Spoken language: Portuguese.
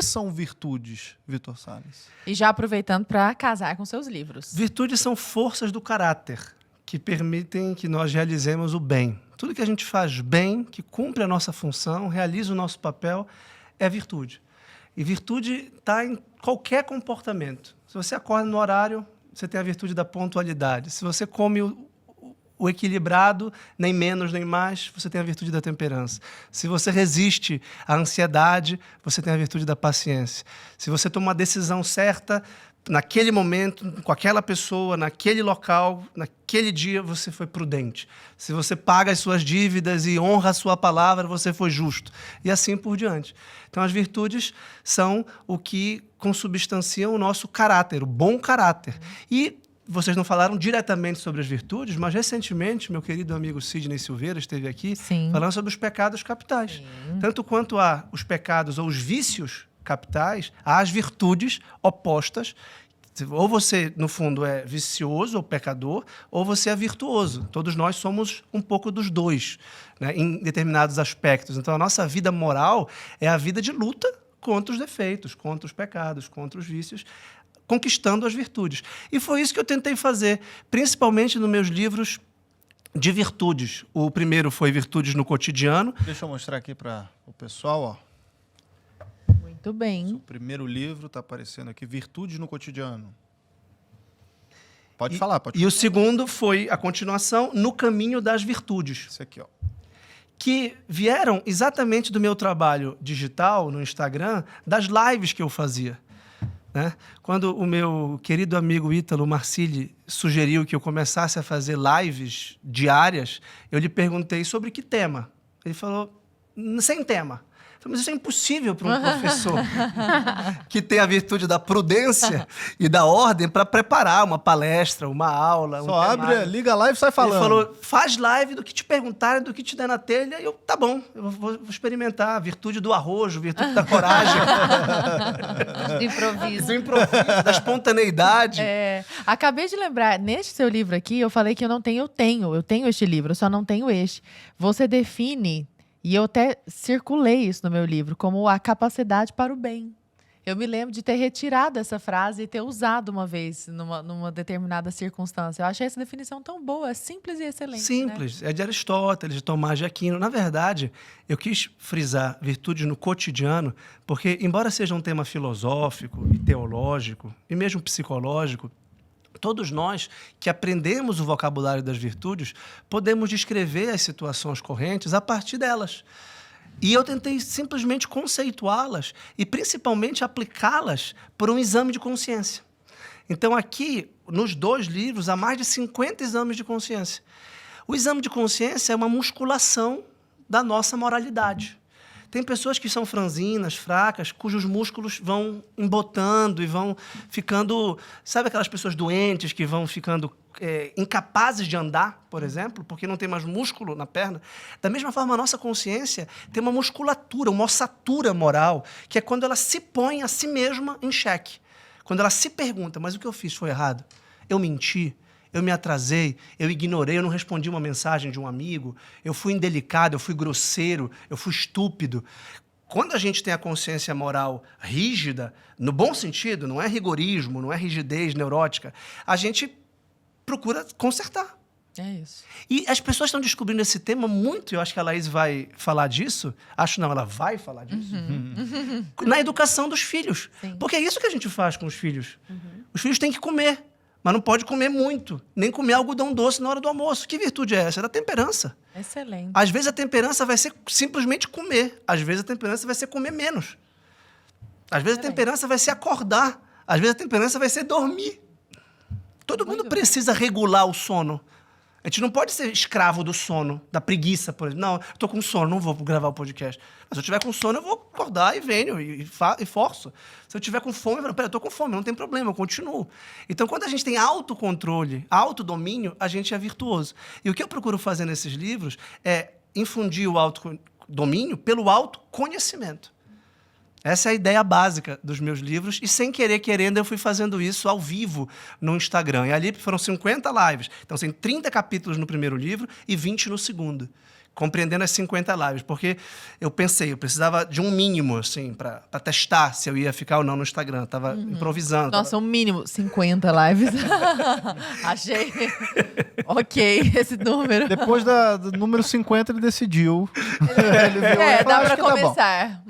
são virtudes, Vitor Sales? E já aproveitando para casar com seus livros. Virtudes são forças do caráter que permitem que nós realizemos o bem. Tudo que a gente faz bem, que cumpre a nossa função, realiza o nosso papel, é virtude. E virtude está em qualquer comportamento. Se você acorda no horário, você tem a virtude da pontualidade. Se você come o equilibrado, nem menos nem mais, você tem a virtude da temperança. Se você resiste à ansiedade, você tem a virtude da paciência. Se você toma uma decisão certa, naquele momento, com aquela pessoa, naquele local, naquele dia, você foi prudente. Se você paga as suas dívidas e honra a sua palavra, você foi justo. E assim por diante. Então, as virtudes são o que consubstanciam o nosso caráter, o bom caráter. E vocês não falaram diretamente sobre as virtudes, mas recentemente meu querido amigo Sidney Silveira esteve aqui falando sobre os pecados capitais. Tanto quanto há os pecados ou os vícios capitais, há as virtudes opostas. Ou você, no fundo, é vicioso ou pecador, ou você é virtuoso. Todos nós somos um pouco dos dois, né, em determinados aspectos. Então, a nossa vida moral é a vida de luta contra os defeitos, contra os pecados, contra os vícios, conquistando as virtudes. E foi isso que eu tentei fazer, principalmente nos meus livros de virtudes. O primeiro foi Virtudes no Cotidiano. Deixa eu mostrar aqui para o pessoal, ó. Muito bem. O primeiro livro está aparecendo aqui, Virtudes no Cotidiano. Pode falar, pode falar. E o segundo foi a continuação, No Caminho das Virtudes. Esse aqui, ó. Que vieram exatamente do meu trabalho digital no Instagram, das lives que eu fazia. Né? Quando o meu querido amigo Ítalo Marcilli sugeriu que eu começasse a fazer lives diárias, eu lhe perguntei sobre que tema. Ele falou, sem tema. Mas isso é impossível para um professor que tem a virtude da prudência e da ordem para preparar uma palestra, uma aula. Só abre, liga a live e sai falando. Ele falou, faz live do que te perguntarem, do que te der na telha. E eu, tá bom, eu vou experimentar. Virtude do arrojo, virtude da coragem. Do improviso. Do improviso, da espontaneidade. Acabei de lembrar, neste seu livro aqui, eu falei que eu tenho este livro, eu só não tenho este. Você define... E eu até circulei isso no meu livro, como a capacidade para o bem. Eu me lembro de ter retirado essa frase e ter usado uma vez, numa determinada circunstância. Eu achei essa definição tão boa, é simples e excelente. Simples, né? É de Aristóteles, de Tomás de Aquino. Na verdade, eu quis frisar virtudes no cotidiano, porque, embora seja um tema filosófico e teológico, e mesmo psicológico, todos nós que aprendemos o vocabulário das virtudes podemos descrever as situações correntes a partir delas. E eu tentei simplesmente conceituá-las e, principalmente, aplicá-las por um exame de consciência. Então, aqui, nos 2 livros, há mais de 50 exames de consciência. O exame de consciência é uma musculação da nossa moralidade. Tem pessoas que são franzinas, fracas, cujos músculos vão embotando e vão ficando... Sabe aquelas pessoas doentes que vão ficando incapazes de andar, por exemplo, porque não tem mais músculo na perna? Da mesma forma, a nossa consciência tem uma musculatura, uma ossatura moral, que é quando ela se põe a si mesma em xeque. Quando ela se pergunta, mas o que eu fiz foi errado? Eu menti? Eu me atrasei, eu ignorei, eu não respondi uma mensagem de um amigo, eu fui indelicado, eu fui grosseiro, eu fui estúpido. Quando a gente tem a consciência moral rígida, no bom sentido, não é rigorismo, não é rigidez neurótica, a gente procura consertar. É isso. E as pessoas estão descobrindo esse tema muito, eu acho que a Laís vai falar disso, ela vai falar disso, na educação dos filhos. Sim. Porque é isso que a gente faz com os filhos. Os filhos têm que comer. Mas não pode comer muito, nem comer algodão doce na hora do almoço. Que virtude é essa? É da temperança. Excelente. Às vezes a temperança vai ser simplesmente comer. Às vezes a temperança vai ser comer menos. Às vezes a temperança vai ser acordar. Às vezes a temperança vai ser dormir. Todo mundo precisa regular o sono. A gente não pode ser escravo do sono, da preguiça, por exemplo. Não, eu tô com sono, não vou gravar o podcast. Mas se eu tiver com sono, eu vou acordar e venho, e forço. Se eu tiver com fome, eu falo, pera, eu tô com fome, não tem problema, eu continuo. Então, quando a gente tem autocontrole, autodomínio, a gente é virtuoso. E o que eu procuro fazer nesses livros é infundir o autodomínio pelo autoconhecimento. Essa é a ideia básica dos meus livros e, sem querer, querendo, eu fui fazendo isso ao vivo no Instagram. E ali foram 50 lives. Então, tem 30 capítulos no primeiro livro e 20 no segundo. compreendendo as 50 lives, porque eu pensei, eu precisava de um mínimo, assim, para testar se eu ia ficar ou não no Instagram. Tava improvisando. Nossa, um mínimo 50 lives. Achei. Ok, esse número. Depois do número 50, ele decidiu. Ele viu, ele falou, Dá "Acho pra que tá bom." começar.